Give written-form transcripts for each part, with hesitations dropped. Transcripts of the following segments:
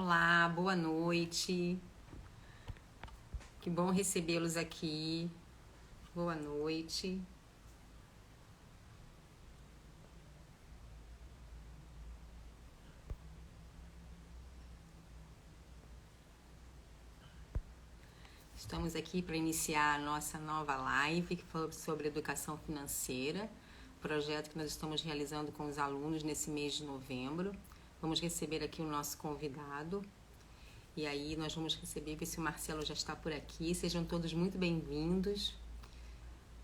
Olá, boa noite. Que bom recebê-los aqui. Boa noite. Estamos aqui para iniciar a nossa nova live que fala sobre educação financeira, projeto que nós estamos realizando com os alunos nesse mês de novembro. Vamos receber aqui o nosso convidado. E aí nós vamos receber, ver se o Marcelo já está por aqui. Sejam todos muito bem-vindos.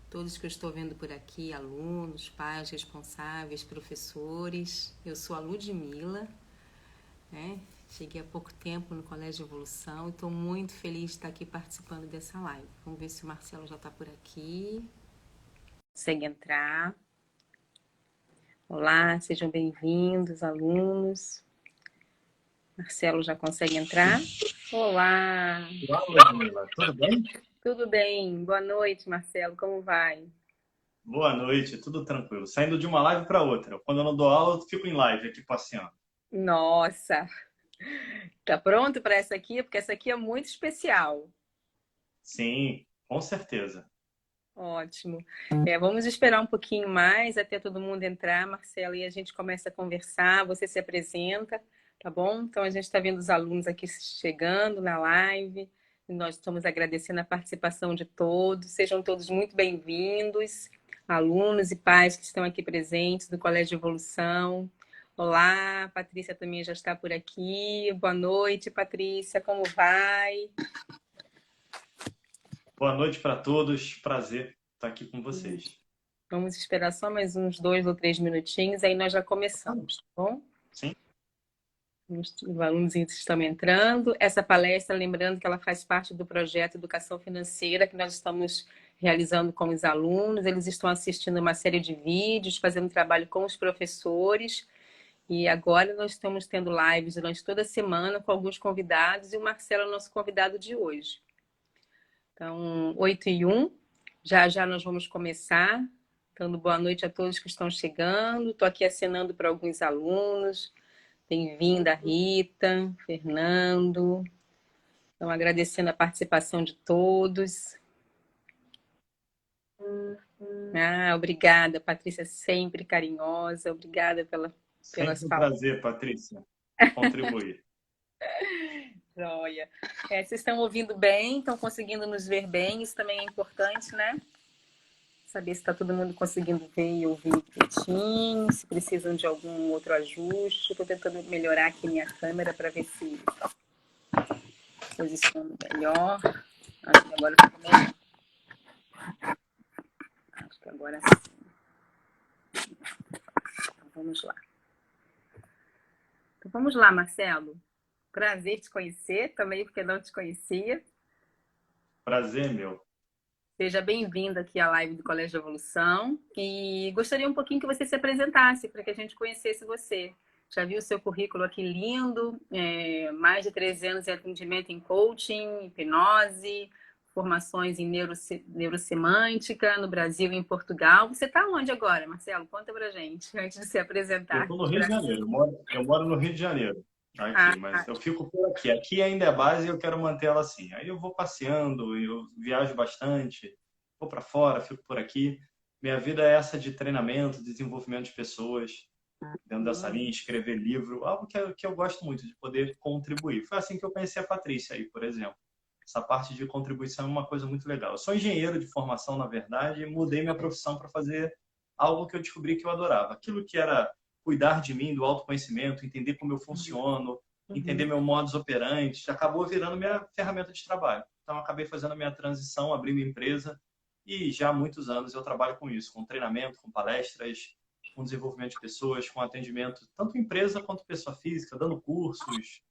Todos que eu estou vendo por aqui, alunos, pais, responsáveis, professores. Eu sou a Ludmila, né? Cheguei há pouco tempo no Colégio Evolução e estou muito feliz de estar aqui participando dessa live. Vamos ver se o Marcelo já está por aqui. Consegue entrar. Olá, sejam bem-vindos, alunos. Marcelo já consegue entrar? Olá! Olá, Ludmila. Tudo bem? Tudo bem? Boa noite, Marcelo. Como vai? Boa noite, tudo tranquilo. Saindo de uma live para outra. Quando eu não dou aula, eu fico em live aqui passeando. Nossa! Tá pronto para essa aqui? Porque essa aqui é muito especial. Sim, com certeza. Ótimo. Vamos esperar um pouquinho mais até todo mundo entrar, Marcelo, e a gente começa a conversar. Você se apresenta, tá bom? Então a gente está vendo os alunos aqui chegando na live. E nós estamos agradecendo a participação de todos. Sejam todos muito bem-vindos, alunos e pais que estão aqui presentes do Colégio Evolução. Olá, Patrícia também já está por aqui. Boa noite, Patrícia, como vai? Boa noite para todos. Prazer estar aqui com vocês. Vamos esperar só mais uns 2 ou 3 minutinhos, aí nós já começamos, tá bom? Sim. Os alunos estão entrando. Essa palestra, lembrando que ela faz parte do projeto Educação Financeira, que nós estamos realizando com os alunos. Eles estão assistindo uma série de vídeos, fazendo trabalho com os professores. E agora nós estamos tendo lives durante toda a semana com alguns convidados, e o Marcelo é o nosso convidado de hoje. Então, 8h01, já já nós vamos começar. Dando boa noite a todos que estão chegando. Estou aqui acenando para alguns alunos. Bem-vinda, Rita, Fernando. Então, agradecendo a participação de todos. Obrigada, Patrícia, sempre carinhosa. Obrigada pelas Sempre um palavras. prazer, Patrícia, contribuir. Joia. Vocês estão ouvindo bem? Estão conseguindo nos ver bem? Isso também é importante, né? Saber se está todo mundo conseguindo ver e ouvir direitinho, se precisam de algum outro ajuste. Estou tentando melhorar aqui minha câmera para ver se posiciono melhor. Acho que agora ficou melhor. Acho que agora sim. Então, vamos lá. Então, vamos lá, Marcelo. Prazer te conhecer, também porque não te conhecia. Prazer, meu. Seja bem-vindo aqui à live do Colégio de Evolução. E gostaria um pouquinho que você se apresentasse, para que a gente conhecesse você. Já vi o seu currículo aqui lindo, mais de 13 anos em atendimento em coaching, hipnose, formações em neurosemântica no Brasil e em Portugal. Você está onde agora, Marcelo? Conta pra gente, antes de se Eu apresentar. estou no Rio de Janeiro. Eu moro no Rio de Janeiro, aqui, mas eu fico por aqui. Aqui ainda é base e eu quero manter ela assim. Aí eu vou passeando, eu viajo bastante, vou para fora, fico por aqui. Minha vida é essa de treinamento, desenvolvimento de pessoas, dentro dessa linha, escrever livro, algo que eu gosto muito, de poder contribuir. Foi assim que eu conheci a Patrícia aí, por exemplo. Essa parte de contribuição é uma coisa muito legal. Eu sou engenheiro de formação, na verdade, e mudei minha profissão para fazer algo que eu descobri que eu adorava. Aquilo que era cuidar de mim, do autoconhecimento, entender como eu funciono, entender meu modus operandi, acabou virando minha ferramenta de trabalho. Então, eu acabei fazendo a minha transição, abrindo empresa, e já há muitos anos eu trabalho com isso, com treinamento, com palestras, com desenvolvimento de pessoas, com atendimento, tanto empresa quanto pessoa física, dando cursos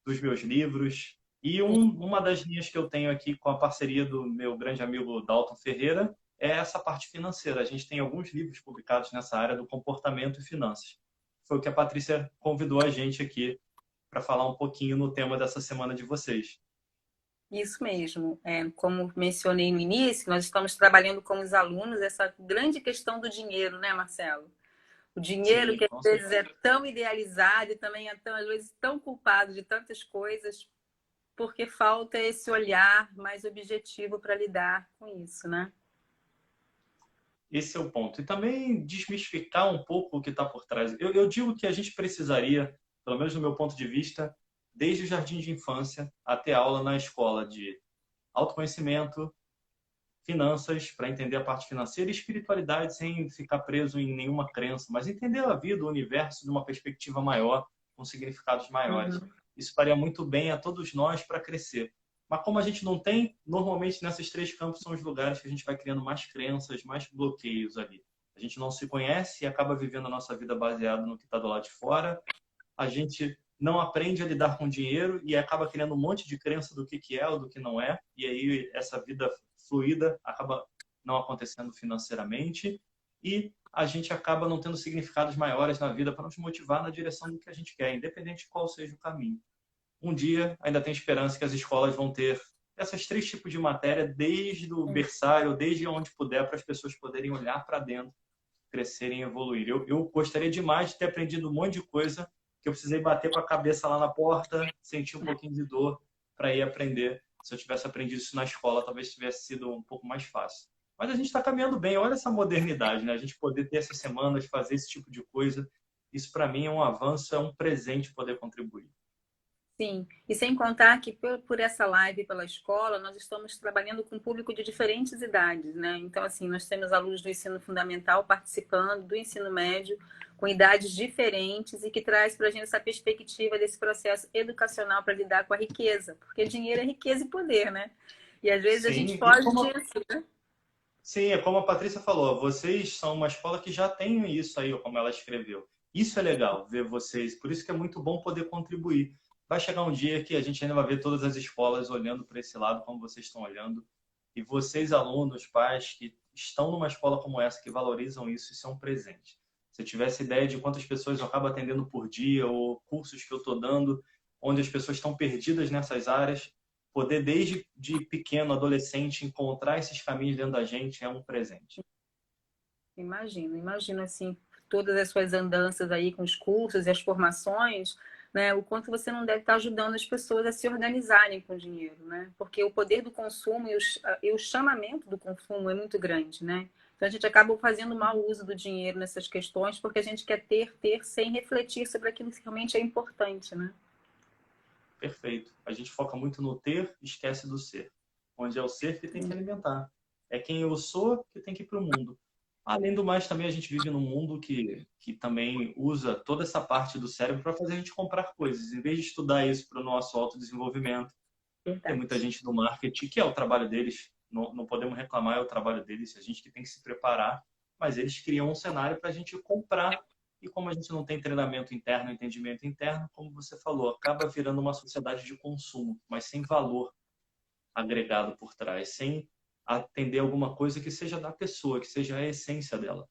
dos meus livros. E uma das linhas que eu tenho aqui com a parceria do meu grande amigo Dalton Ferreira é essa parte financeira. A gente tem alguns livros publicados nessa área do comportamento e finanças. Foi o que a Patrícia convidou a gente aqui para falar um pouquinho no tema dessa semana de vocês. Isso mesmo. Como mencionei no início, nós estamos trabalhando com os alunos essa grande questão do dinheiro, né, Marcelo? O dinheiro Sim, que com às vezes é certeza. tão idealizado e também é tão, às vezes, tão culpado de tantas coisas, porque falta esse olhar mais objetivo para lidar com isso, né? Esse é o ponto. E também desmistificar um pouco o que está por trás. Eu digo que a gente precisaria, pelo menos no meu ponto de vista, desde o jardim de infância até aula na escola de autoconhecimento, finanças, para entender a parte financeira e espiritualidade sem ficar preso em nenhuma crença, mas entender a vida, o universo de uma perspectiva maior, com significados maiores. Uhum. Isso faria muito bem a todos nós para crescer. Mas como a gente não tem, normalmente nesses três campos são os lugares que a gente vai criando mais crenças, mais bloqueios ali. A gente não se conhece e acaba vivendo a nossa vida baseado no que está do lado de fora. A gente não aprende a lidar com dinheiro e acaba criando um monte de crença do que é ou do que não é. E aí essa vida fluida acaba não acontecendo financeiramente e a gente acaba não tendo significados maiores na vida para nos motivar na direção do que a gente quer, independente de qual seja o caminho. Um dia ainda tem esperança que as escolas vão ter esses três tipos de matéria desde o berçário, desde onde puder, para as pessoas poderem olhar para dentro, crescerem e evoluir. Eu gostaria demais de ter aprendido um monte de coisa que eu precisei bater com a cabeça lá na porta, sentir um pouquinho de dor para ir aprender. Se eu tivesse aprendido isso na escola, talvez tivesse sido um pouco mais fácil. Mas a gente está caminhando bem. Olha essa modernidade, né? A gente poder ter essas semanas, fazer esse tipo de coisa. Isso, para mim, é um avanço, é um presente poder contribuir. Sim, e sem contar que por essa live pela escola, nós estamos trabalhando com um público de diferentes idades, né? Então, assim, nós temos alunos do ensino fundamental participando, do ensino médio, com idades diferentes e que traz para a gente essa perspectiva desse processo educacional para lidar com a riqueza, porque dinheiro é riqueza e poder, né? E às vezes a gente Sim, foge disso, né? sim, é como a Patrícia falou, vocês são uma escola que já tem isso aí, como ela escreveu. Isso é legal, ver vocês, por isso que é muito bom poder contribuir. Vai chegar um dia que a gente ainda vai ver todas as escolas olhando para esse lado, como vocês estão olhando. E vocês, alunos, pais, que estão numa escola como essa, que valorizam isso, isso é um presente. Se eu tivesse ideia de quantas pessoas eu acabo atendendo por dia, ou cursos que eu estou dando, onde as pessoas estão perdidas nessas áreas, poder desde de pequeno, adolescente, encontrar esses caminhos dentro da gente é um presente. Imagino assim, todas as suas andanças aí com os cursos e as formações, né? O quanto você não deve estar ajudando as pessoas a se organizarem com o dinheiro, né? Porque o poder do consumo e o chamamento do consumo é muito grande, né? Então a gente acaba fazendo mau uso do dinheiro nessas questões porque a gente quer ter sem refletir sobre aquilo que realmente é importante, né? Perfeito. A gente foca muito no ter, esquece do ser. Onde é o ser que tem que alimentar. É quem eu sou que tem que ir para o mundo. Além do mais, também a gente vive num mundo que também usa toda essa parte do cérebro para fazer a gente comprar coisas. Em vez de estudar isso para o nosso autodesenvolvimento, tem muita Verdade. gente do marketing, que é o trabalho deles, não podemos reclamar, é o trabalho deles, a gente que tem que se preparar, mas eles criam um cenário para a gente comprar, e como a gente não tem treinamento interno, entendimento interno, como você falou, acaba virando uma sociedade de consumo, mas sem valor agregado por trás, sem atender alguma coisa que seja da pessoa, que seja a essência dela.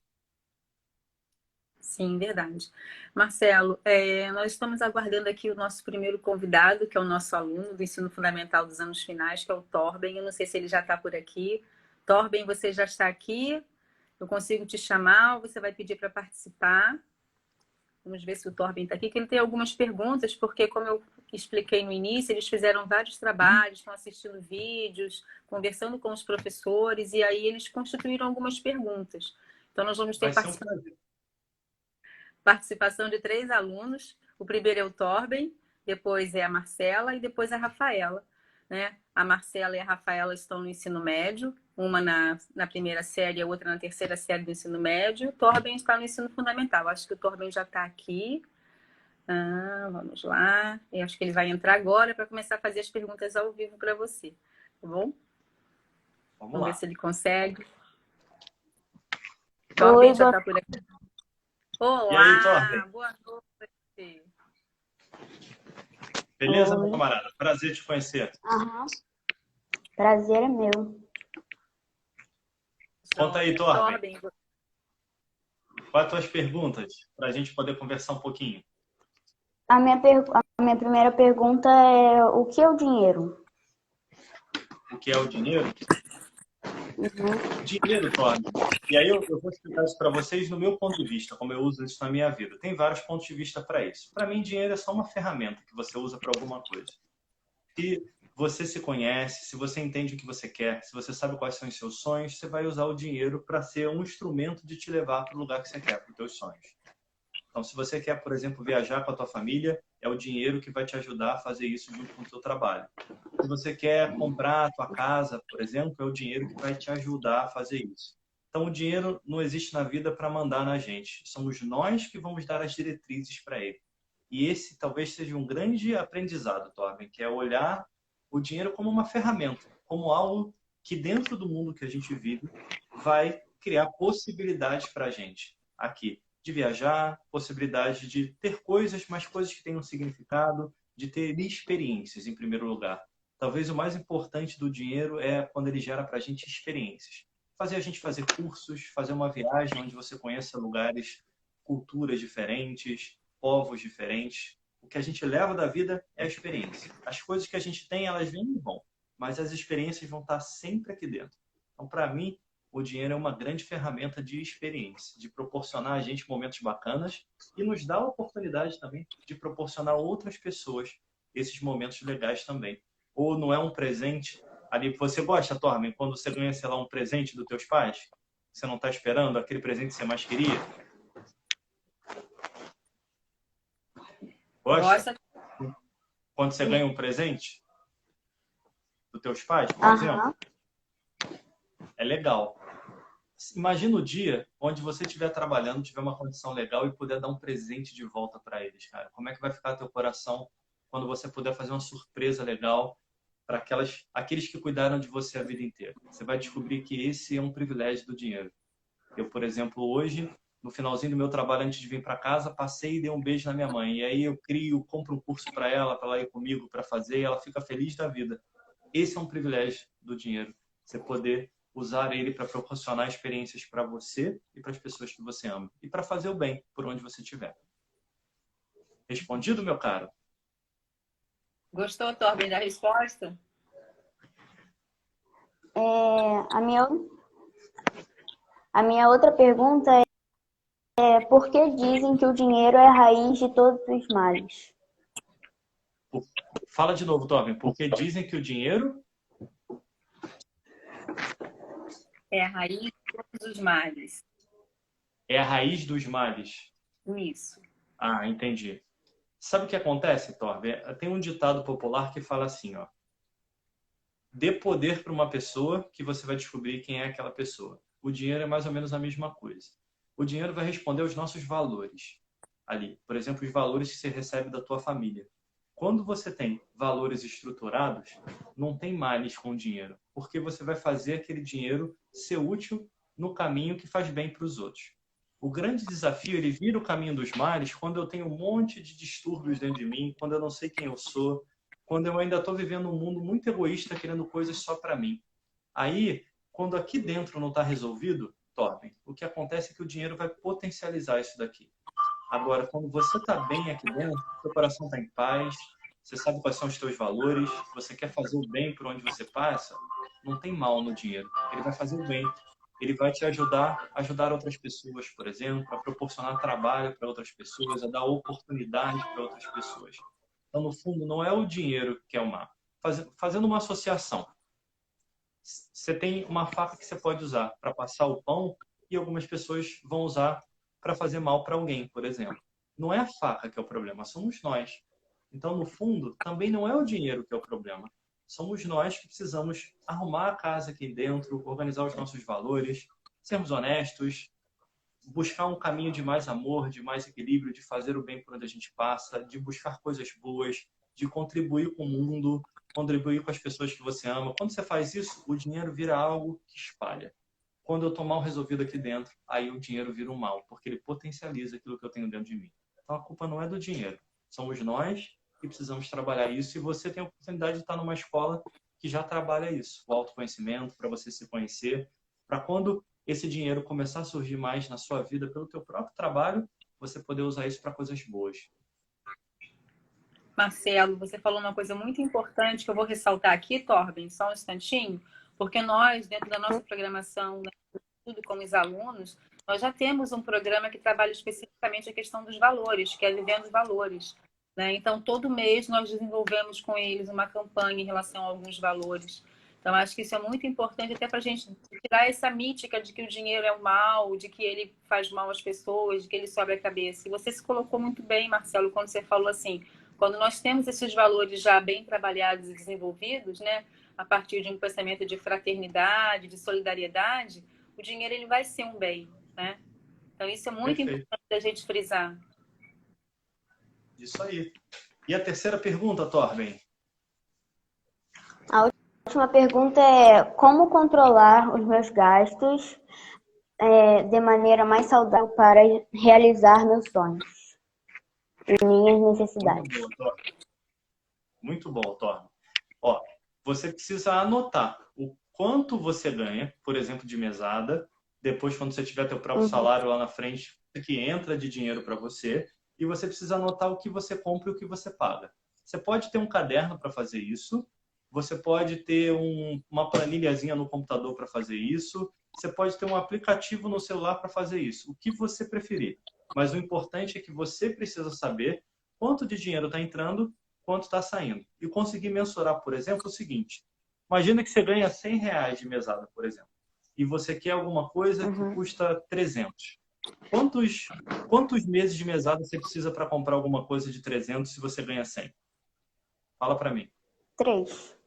Sim, verdade. Marcelo, nós estamos aguardando aqui o nosso primeiro convidado, que é o nosso aluno do ensino fundamental dos anos finais, que é o Torben. Eu não sei se ele já está por aqui. Torben, você já está aqui? Eu consigo te chamar ou você vai pedir para participar? Vamos ver se o Torben está aqui, que ele tem algumas perguntas, porque, como eu expliquei no início, eles fizeram vários trabalhos, estão assistindo vídeos, conversando com os professores, e aí eles constituíram algumas perguntas. Então, nós vamos ter Vai ser um prazer. participação de 3 alunos. O primeiro é o Torben, depois é a Marcela e depois a Rafaela. Né? A Marcela e a Rafaela estão no ensino médio, uma na primeira série, a outra na terceira série do ensino médio. O Torben está no ensino fundamental. Acho que o Torben já está aqui. Vamos lá. Eu acho que ele vai entrar agora para começar a fazer as perguntas ao vivo para você. Tá bom? Vamos Vamos ver lá. se ele consegue. Oi, Torben já está por aqui. E aí, Torben? Olá, boa noite. Beleza, meu Oi. camarada? Prazer te conhecer. Aham. Prazer é meu. Conta aí, Torben. Torben, Quais as tuas perguntas para a gente poder conversar um pouquinho? A minha primeira pergunta é: o que é o dinheiro? O que é o dinheiro? Dinheiro, Torme. E aí eu vou explicar isso para vocês no meu ponto de vista, como eu uso isso na minha vida. Tem vários pontos de vista para isso. Para mim, dinheiro é só uma ferramenta que você usa para alguma coisa. Se você se conhece, se você entende o que você quer, se você sabe quais são os seus sonhos, você vai usar o dinheiro para ser um instrumento de te levar para o lugar que você quer, para os seus sonhos. Então, se você quer, por exemplo, viajar com a tua família, é o dinheiro que vai te ajudar a fazer isso junto com o teu trabalho. Se você quer comprar a tua casa, por exemplo, é o dinheiro que vai te ajudar a fazer isso. Então, o dinheiro não existe na vida para mandar na gente. Somos nós que vamos dar as diretrizes para ele. E esse talvez seja um grande aprendizado, Torben, que é olhar o dinheiro como uma ferramenta, como algo que dentro do mundo que a gente vive vai criar possibilidades para a gente aqui. De viajar, possibilidade de ter coisas, mas coisas que tenham significado, de ter experiências, em primeiro lugar. Talvez o mais importante do dinheiro é quando ele gera para a gente experiências. Fazer a gente fazer cursos, fazer uma viagem onde você conheça lugares, culturas diferentes, povos diferentes. O que a gente leva da vida é a experiência. As coisas que a gente tem, elas vêm e vão, mas as experiências vão estar sempre aqui dentro. Então, para mim, o dinheiro é uma grande ferramenta de experiência, de proporcionar a gente momentos bacanas e nos dá a oportunidade também de proporcionar a outras pessoas esses momentos legais também. Ou não é um presente ali, você gosta, Tormen, quando você ganha, sei lá, um presente dos teus pais? Você não está esperando aquele presente que você mais queria? Gosta? Quando você ganha um presente dos teus pais, por exemplo? É legal. Imagina o dia onde você estiver trabalhando, tiver uma condição legal e puder dar um presente de volta para eles, cara. Como é que vai ficar teu coração quando você puder fazer uma surpresa legal para aqueles que cuidaram de você a vida inteira? Você vai descobrir que esse é um privilégio do dinheiro. Eu, por exemplo, hoje, no finalzinho do meu trabalho, antes de vir para casa, passei e dei um beijo na minha mãe. E aí eu compro um curso para ela ir comigo para fazer, e ela fica feliz da vida. Esse é um privilégio do dinheiro. Você poder usar ele para proporcionar experiências para você e para as pessoas que você ama. E para fazer o bem por onde você estiver. Respondido, meu caro? Gostou, Torben, da resposta? A minha outra pergunta é por que dizem que o dinheiro é a raiz de todos os males? Fala de novo, Torben. Porque dizem que o dinheiro é a raiz de todos os males. É a raiz dos males. Isso. Ah, entendi. Sabe o que acontece, Torben? Tem um ditado popular que fala assim, ó. Dê poder para uma pessoa que você vai descobrir quem é aquela pessoa. O dinheiro é mais ou menos a mesma coisa. O dinheiro vai responder aos nossos valores ali. Por exemplo, os valores que você recebe da tua família. Quando você tem valores estruturados, não tem males com o dinheiro, porque você vai fazer aquele dinheiro ser útil no caminho que faz bem para os outros. O grande desafio, ele vira o caminho dos males quando eu tenho um monte de distúrbios dentro de mim, quando eu não sei quem eu sou, quando eu ainda estou vivendo um mundo muito egoísta, querendo coisas só para mim. Aí, quando aqui dentro não está resolvido, Torben, o que acontece é que o dinheiro vai potencializar isso daqui. Agora, quando você está bem aqui dentro, seu coração está em paz, você sabe quais são os teus valores, você quer fazer o bem por onde você passa, não tem mal no dinheiro. Ele vai fazer o bem. Ele vai te ajudar a ajudar outras pessoas, por exemplo, a proporcionar trabalho para outras pessoas, a dar oportunidade para outras pessoas. Então, no fundo, não é o dinheiro que é o mal. Fazendo uma associação. Você tem uma faca que você pode usar para passar o pão e algumas pessoas vão usar para fazer mal para alguém, por exemplo. Não é a faca que é o problema, somos nós. Então, no fundo, também não é o dinheiro que é o problema. Somos nós que precisamos arrumar a casa aqui dentro, organizar os nossos valores, sermos honestos, buscar um caminho de mais amor, de mais equilíbrio, de fazer o bem por onde a gente passa, de buscar coisas boas, de contribuir com o mundo, contribuir com as pessoas que você ama. Quando você faz isso, o dinheiro vira algo que espalha. Quando eu estou mal resolvido aqui dentro, aí o dinheiro vira um mal, porque ele potencializa aquilo que eu tenho dentro de mim. Então a culpa não é do dinheiro, somos nós que precisamos trabalhar isso, e você tem a oportunidade de estar numa escola que já trabalha isso, o autoconhecimento, para você se conhecer, para quando esse dinheiro começar a surgir mais na sua vida pelo teu próprio trabalho, você poder usar isso para coisas boas. Marcelo, você falou uma coisa muito importante que eu vou ressaltar aqui, Torben, só um instantinho. Porque nós, dentro da nossa programação, né, tudo como os alunos, nós já temos um programa que trabalha especificamente a questão dos valores, que é Vivendo os Valores, né? Então, todo mês nós desenvolvemos com eles uma campanha em relação a alguns valores. Então, acho que isso é muito importante até para a gente tirar essa mítica de que o dinheiro é o mal, de que ele faz mal às pessoas, de que ele sobe a cabeça. E você se colocou muito bem, Marcelo, quando você falou assim, quando nós temos esses valores já bem trabalhados e desenvolvidos, né, a partir de um pensamento de fraternidade, de solidariedade, o dinheiro ele vai ser um bem, né? Então, isso é muito Perfeito. importante da gente frisar. Isso aí. E a terceira pergunta, Torben? A última pergunta é como controlar os meus gastos de maneira mais saudável para realizar meus sonhos e minhas necessidades. Muito bom, Torben. Ó, você precisa anotar o quanto você ganha, por exemplo, de mesada. Depois, quando você tiver teu próprio salário lá na frente, que entra de dinheiro para você. E você precisa anotar o que você compra e o que você paga. Você pode ter um caderno para fazer isso. Você pode ter uma planilhazinha no computador para fazer isso. Você pode ter um aplicativo no celular para fazer isso. O que você preferir. Mas o importante é que você precisa saber quanto de dinheiro está entrando, quanto está saindo. E conseguir mensurar, por exemplo, o seguinte. Imagina que você ganha R$100 de mesada, por exemplo. E você quer alguma coisa que custa 300. Quantos meses de mesada você precisa para comprar alguma coisa de 300 se você ganha 100? Fala para mim. 3.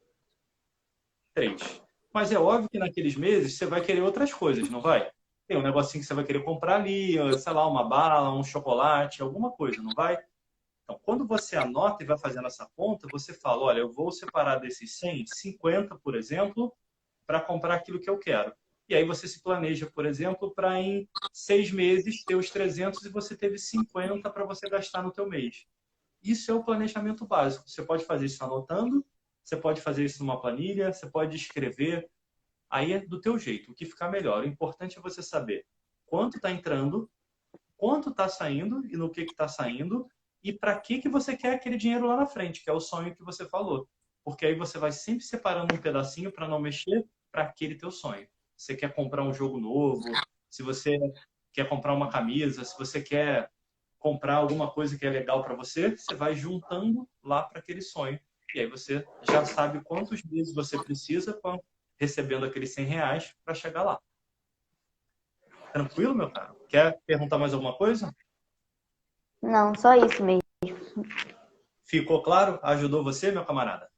3. Mas é óbvio que naqueles meses você vai querer outras coisas, não vai? Tem um negocinho que você vai querer comprar ali, sei lá, uma bala, um chocolate, alguma coisa, não vai? Então, quando você anota e vai fazendo essa conta, você fala, olha, eu vou separar desses 100, 50, por exemplo, para comprar aquilo que eu quero. E aí você se planeja, por exemplo, para em 6 meses ter os 300 e você teve 50 para você gastar no teu mês. Isso é o planejamento básico. Você pode fazer isso anotando, você pode fazer isso numa planilha, você pode escrever. Aí é do teu jeito, o que ficar melhor. O importante é você saber quanto está entrando, quanto está saindo e no que está saindo e para que você quer aquele dinheiro lá na frente, que é o sonho que você falou. Porque aí você vai sempre separando um pedacinho para não mexer para aquele teu sonho. Você quer comprar um jogo novo, se você quer comprar uma camisa, se você quer comprar alguma coisa que é legal para você, você vai juntando lá para aquele sonho. E aí você já sabe quantos meses você precisa recebendo aqueles R$100 para chegar lá. Tranquilo, meu caro? Quer perguntar mais alguma coisa? Não, só isso mesmo. Ficou claro? Ajudou você, meu camarada?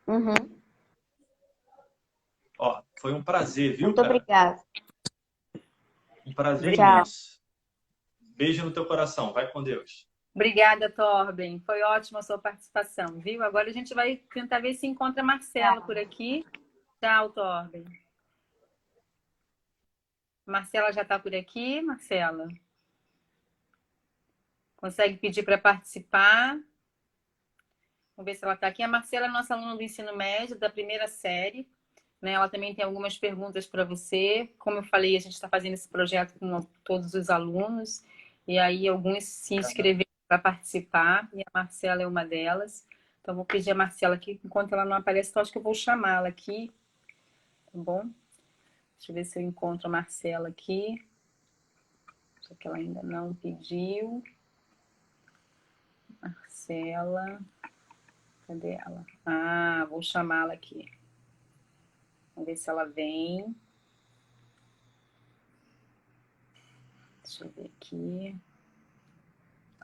Uhum. Ó, foi um prazer, viu, Muito cara? obrigada. Um prazer Tchau. imenso. Beijo no teu coração. Vai com Deus. Obrigada, Torben. Foi ótima a sua participação, viu? Agora a gente vai tentar ver se encontra a Marcela por aqui. Tchau, Torben. Marcela já está por aqui, Marcela? Consegue pedir para participar? Vamos ver se ela está aqui. A Marcela é nossa aluna do ensino médio, da primeira série. Né? Ela também tem algumas perguntas para você. Como eu falei, a gente está fazendo esse projeto com todos os alunos. E aí alguns se inscreveram para participar. E a Marcela é uma delas. Então, vou pedir a Marcela aqui. Enquanto ela não aparece, então acho que eu vou chamá-la aqui. Tá bom? Deixa eu ver se eu encontro a Marcela aqui. Só que ela ainda não pediu. Marcela. Cadê ela? Ah, vou chamá-la aqui. Vamos ver se ela vem. Deixa eu ver aqui.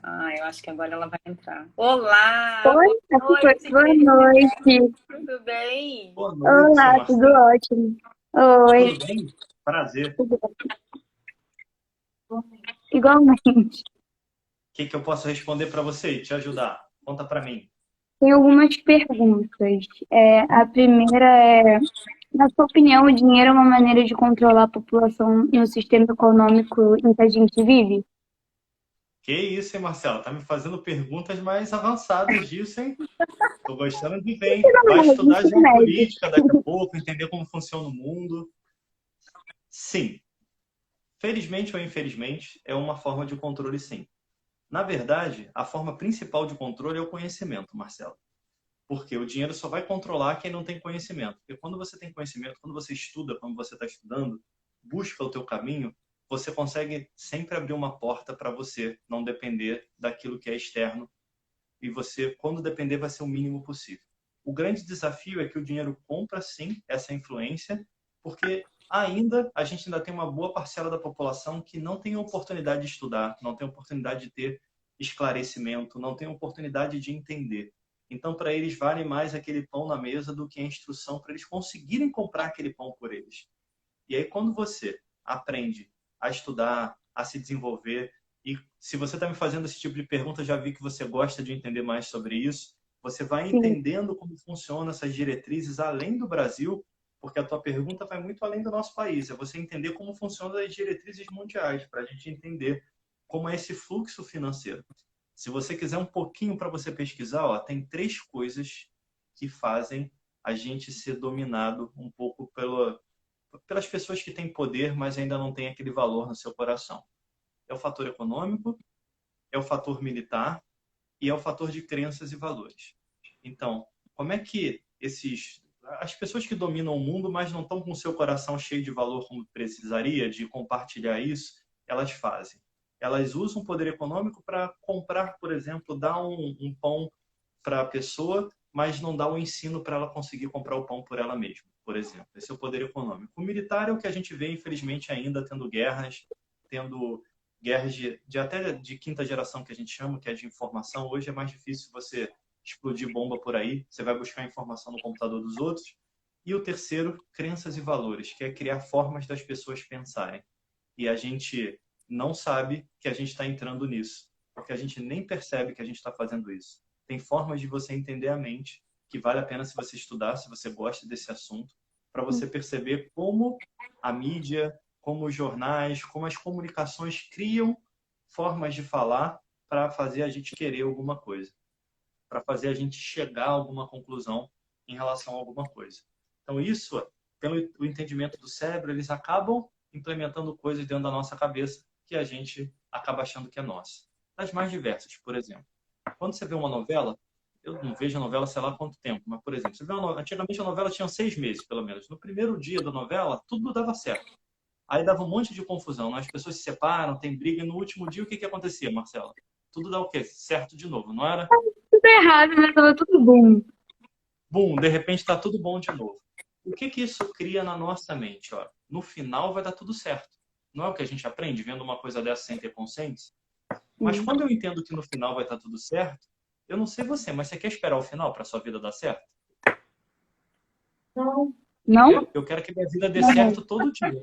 Ah, eu acho que agora ela vai entrar. Olá! Oi, boa noite. boa noite. Tudo bem? Boa noite, Olá, tudo ótimo. Oi. Tudo bem? Prazer. Tudo igualmente. O que eu posso responder para você e te ajudar? Conta para mim. Tem algumas perguntas. A primeira é, na sua opinião, o dinheiro é uma maneira de controlar a população e o sistema econômico em que a gente vive? Que isso, hein, Marcelo? Tá me fazendo perguntas mais avançadas disso, hein? Tô gostando de ver, hein? Vai estudar geopolítica daqui a pouco, entender como funciona o mundo. Sim. Felizmente ou infelizmente, é uma forma de controle, sim. Na verdade, a forma principal de controle é o conhecimento, Marcelo. Porque o dinheiro só vai controlar quem não tem conhecimento. Porque quando você tem conhecimento, quando você estuda, quando você está estudando, busca o teu caminho, você consegue sempre abrir uma porta para você não depender daquilo que é externo. E você, quando depender, vai ser o mínimo possível. O grande desafio é que o dinheiro compra, sim, essa influência, porque a gente ainda tem uma boa parcela da população que não tem oportunidade de estudar, não tem oportunidade de ter esclarecimento, não tem oportunidade de entender. Então, para eles, vale mais aquele pão na mesa do que a instrução para eles conseguirem comprar aquele pão por eles. E aí, quando você aprende a estudar, a se desenvolver, e se você está me fazendo esse tipo de pergunta, já vi que você gosta de entender mais sobre isso, você vai Sim. entendendo como funcionam essas diretrizes além do Brasil, porque a tua pergunta vai muito além do nosso país. É você entender como funcionam as diretrizes mundiais, para a gente entender como é esse fluxo financeiro. Se você quiser um pouquinho para você pesquisar, ó, tem 3 coisas que fazem a gente ser dominado um pouco pelas pessoas que têm poder, mas ainda não têm aquele valor no seu coração. É o fator econômico, é o fator militar e é o fator de crenças e valores. Então, como é que as pessoas que dominam o mundo, mas não estão com o seu coração cheio de valor como precisaria, de compartilhar isso, elas fazem. Elas usam o poder econômico para comprar, por exemplo, dar um pão para a pessoa, mas não dá o ensino para ela conseguir comprar o pão por ela mesma, por exemplo. Esse é o poder econômico. O militar é o que a gente vê, infelizmente, ainda tendo guerras até de quinta geração, que a gente chama, que é de informação. Hoje é mais difícil você explodir bomba por aí, você vai buscar informação no computador dos outros. E o terceiro, crenças e valores, que é criar formas das pessoas pensarem. E a gente não sabe que a gente está entrando nisso, porque a gente nem percebe que a gente está fazendo isso. Tem formas de você entender a mente que vale a pena se você estudar, se você gosta desse assunto, para você perceber como a mídia, como os jornais, como as comunicações criam formas de falar para fazer a gente querer alguma coisa, para fazer a gente chegar a alguma conclusão em relação a alguma coisa. Então, isso, pelo o entendimento do cérebro, eles acabam implementando coisas dentro da nossa cabeça que a gente acaba achando que é nossa. Das mais diversas, por exemplo. Quando você vê uma novela, eu não vejo a novela sei lá há quanto tempo, mas, por exemplo, você vê antigamente a novela tinha 6 meses, pelo menos. No primeiro dia da novela, tudo dava certo. Aí dava um monte de confusão, né? As pessoas se separam, tem briga, e no último dia o que acontecia, Marcela? Tudo dá o quê? Certo de novo, não era? Tudo errado, mas tava tudo bom. Bum, de repente está tudo bom de novo. O que isso cria na nossa mente? Ó? No final vai dar tudo certo. Não é o que a gente aprende vendo uma coisa dessa sem ter consciência? Mas quando eu entendo que no final vai estar tudo certo, eu não sei você, mas você quer esperar o final para sua vida dar certo? Não? Eu quero que minha vida dê certo todo dia.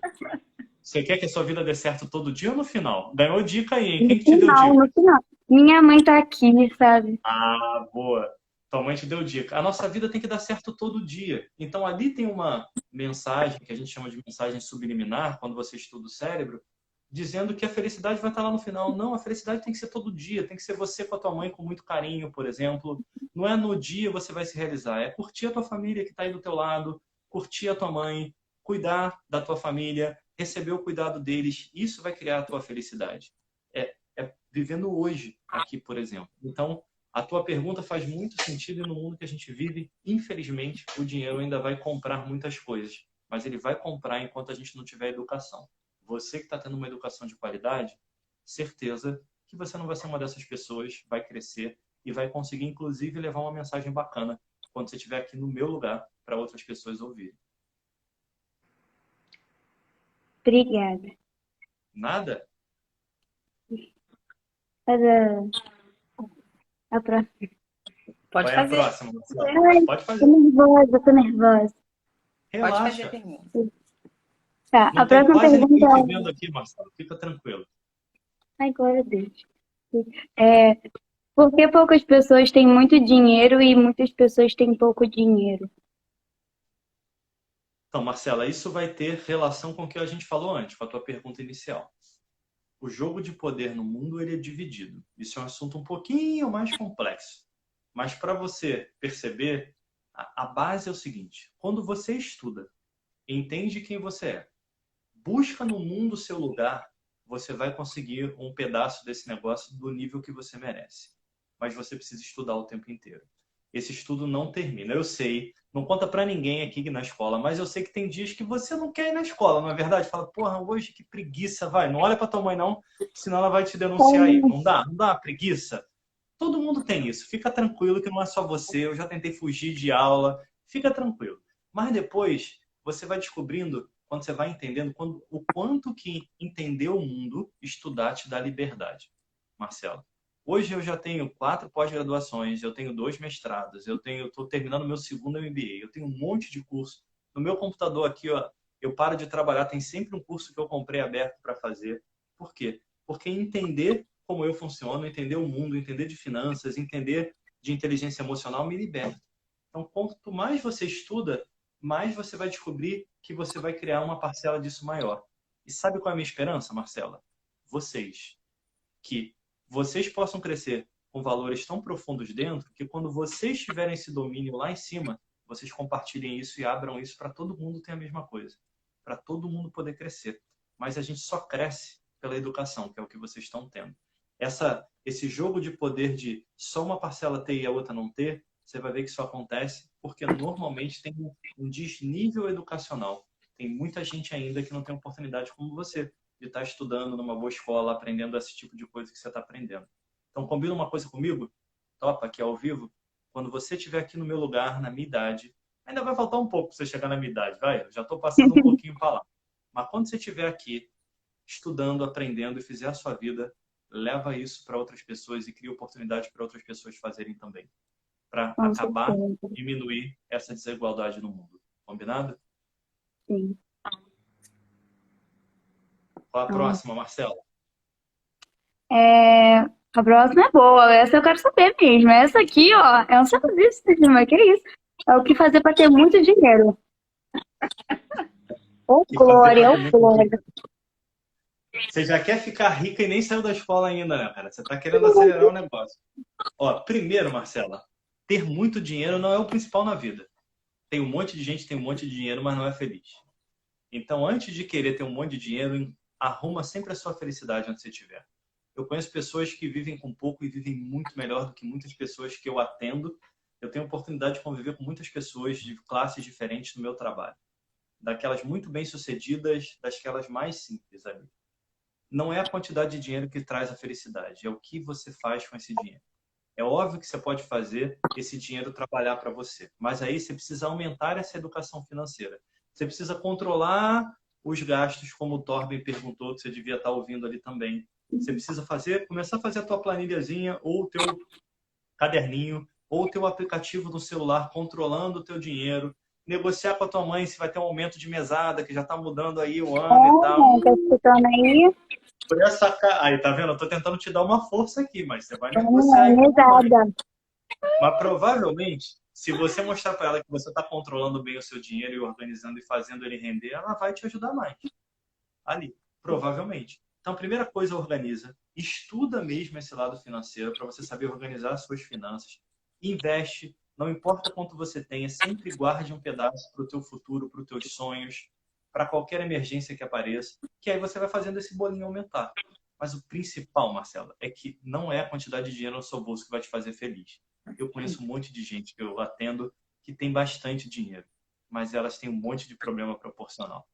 Você quer que a sua vida dê certo todo dia ou no final? Ganhou dica aí, hein? Quem que te deu dica? No final. Minha mãe tá aqui, sabe? Ah, boa. Tua mãe te deu dica. A nossa vida tem que dar certo todo dia. Então, ali tem uma mensagem, que a gente chama de mensagem subliminar, quando você estuda o cérebro, dizendo que a felicidade vai estar lá no final. Não, a felicidade tem que ser todo dia. Tem que ser você com a tua mãe com muito carinho, por exemplo. Não é no dia você vai se realizar. É curtir a tua família que está aí do teu lado, curtir a tua mãe, cuidar da tua família, receber o cuidado deles. Isso vai criar a tua felicidade. É vivendo hoje aqui, por exemplo. Então, a tua pergunta faz muito sentido e no mundo que a gente vive, infelizmente, o dinheiro ainda vai comprar muitas coisas, mas ele vai comprar enquanto a gente não tiver educação. Você que está tendo uma educação de qualidade, certeza que você não vai ser uma dessas pessoas, vai crescer e vai conseguir, inclusive, levar uma mensagem bacana quando você estiver aqui no meu lugar para outras pessoas ouvirem. Obrigada. Nada? A próxima. Pode Qual é a fazer. próxima, Marcelo? Ai, Pode fazer. tô nervosa. Pode fazer a Relaxa. pergunta. Tá, Não a tem próxima quase ninguém pergunta te vendo aqui, Marcelo. Fica tranquilo. Ai, glória a Deus. É, por que poucas pessoas têm muito dinheiro e muitas pessoas têm pouco dinheiro? Então, Marcela, isso vai ter relação com o que a gente falou antes, com a tua pergunta inicial. O jogo de poder no mundo ele é dividido. Isso é um assunto um pouquinho mais complexo. Mas para você perceber, a base é o seguinte: quando você estuda, entende quem você é, busca no mundo o seu lugar, você vai conseguir um pedaço desse negócio do nível que você merece. Mas você precisa estudar o tempo inteiro. esse estudo não termina. Eu sei, não conta pra ninguém aqui na escola, mas eu sei que tem dias que você não quer ir na escola, não é verdade? Fala, porra, hoje que preguiça, vai. Não olha pra tua mãe não, senão ela vai te denunciar aí. Não dá? Não dá preguiça? Todo mundo tem isso. Fica tranquilo que não é só você. Eu já tentei fugir de aula. Fica tranquilo. Mas depois você vai descobrindo, quando você vai entendendo, o quanto que entender o mundo, estudar te dá liberdade. Marcelo, hoje eu já tenho 4 pós-graduações, eu tenho 2 mestrados, eu estou terminando meu segundo MBA, eu tenho um monte de curso. No meu computador aqui, ó, eu paro de trabalhar, tem sempre um curso que eu comprei aberto para fazer. Por quê? Porque entender como eu funciono, entender o mundo, entender de finanças, entender de inteligência emocional me liberta. Então, quanto mais você estuda, mais você vai descobrir que você vai criar uma parcela disso maior. E sabe qual é a minha esperança, Marcela? Vocês. Que vocês possam crescer com valores tão profundos dentro que quando vocês tiverem esse domínio lá em cima, vocês compartilhem isso e abram isso para todo mundo ter a mesma coisa. Para todo mundo poder crescer. Mas a gente só cresce pela educação, que é o que vocês estão tendo. Esse jogo de poder de só uma parcela ter e a outra não ter, você vai ver que isso acontece porque normalmente tem um desnível educacional. Tem muita gente ainda que não tem oportunidade como você, de estar estudando numa boa escola, aprendendo esse tipo de coisa que você está aprendendo. Então, combina uma coisa comigo? Topa, aqui ao vivo. Quando você estiver aqui no meu lugar, na minha idade, ainda vai faltar um pouco para você chegar na minha idade, vai? Eu já estou passando um pouquinho para lá. Mas quando você estiver aqui, estudando, aprendendo e fizer a sua vida, leva isso para outras pessoas e cria oportunidade para outras pessoas fazerem também. Para acabar, diminuir essa desigualdade no mundo. Combinado? Sim. Qual a próxima, Marcela? A próxima é boa, essa eu quero saber mesmo. Essa aqui, ó, é um serviço, mas que isso? É o que fazer para ter muito dinheiro. Ô, glória, ô, glória. Você já quer ficar rica e nem saiu da escola ainda, né, cara? Você tá querendo acelerar o negócio. Ó, primeiro, Marcela, ter muito dinheiro não é o principal na vida. Tem um monte de gente que tem um monte de dinheiro, mas não é feliz. Então, antes de querer ter um monte de dinheiro, arruma sempre a sua felicidade onde você estiver. Eu conheço pessoas que vivem com pouco e vivem muito melhor do que muitas pessoas que eu atendo. Eu tenho a oportunidade de conviver com muitas pessoas de classes diferentes no meu trabalho. Daquelas muito bem-sucedidas, daquelas mais simples ali. Não é a quantidade de dinheiro que traz a felicidade, é o que você faz com esse dinheiro. É óbvio que você pode fazer esse dinheiro trabalhar para você, mas aí você precisa aumentar essa educação financeira. Você precisa controlar os gastos, como o Torben perguntou, que você devia estar ouvindo ali também. Você precisa começar a fazer a tua planilhazinha, ou o teu caderninho, ou o teu aplicativo no celular, controlando o teu dinheiro. Negociar com a tua mãe se vai ter um aumento de mesada, que já está mudando aí o ano e tal. Tá escutando aí? Por essa aí, tá vendo? Eu tô tentando te dar uma força aqui, mas você vai negociar aí. Mas provavelmente, se você mostrar para ela que você está controlando bem o seu dinheiro e organizando e fazendo ele render, ela vai te ajudar mais. Ali, provavelmente. Então, a primeira coisa, organiza. Estuda mesmo esse lado financeiro para você saber organizar as suas finanças. Investe. Não importa quanto você tenha, sempre guarde um pedaço para o teu futuro, para os teus sonhos, para qualquer emergência que apareça, que aí você vai fazendo esse bolinho aumentar. Mas o principal, Marcela, é que não é a quantidade de dinheiro no seu bolso que vai te fazer feliz. Eu conheço um monte de gente que eu atendo que tem bastante dinheiro, mas elas têm um monte de problema proporcional.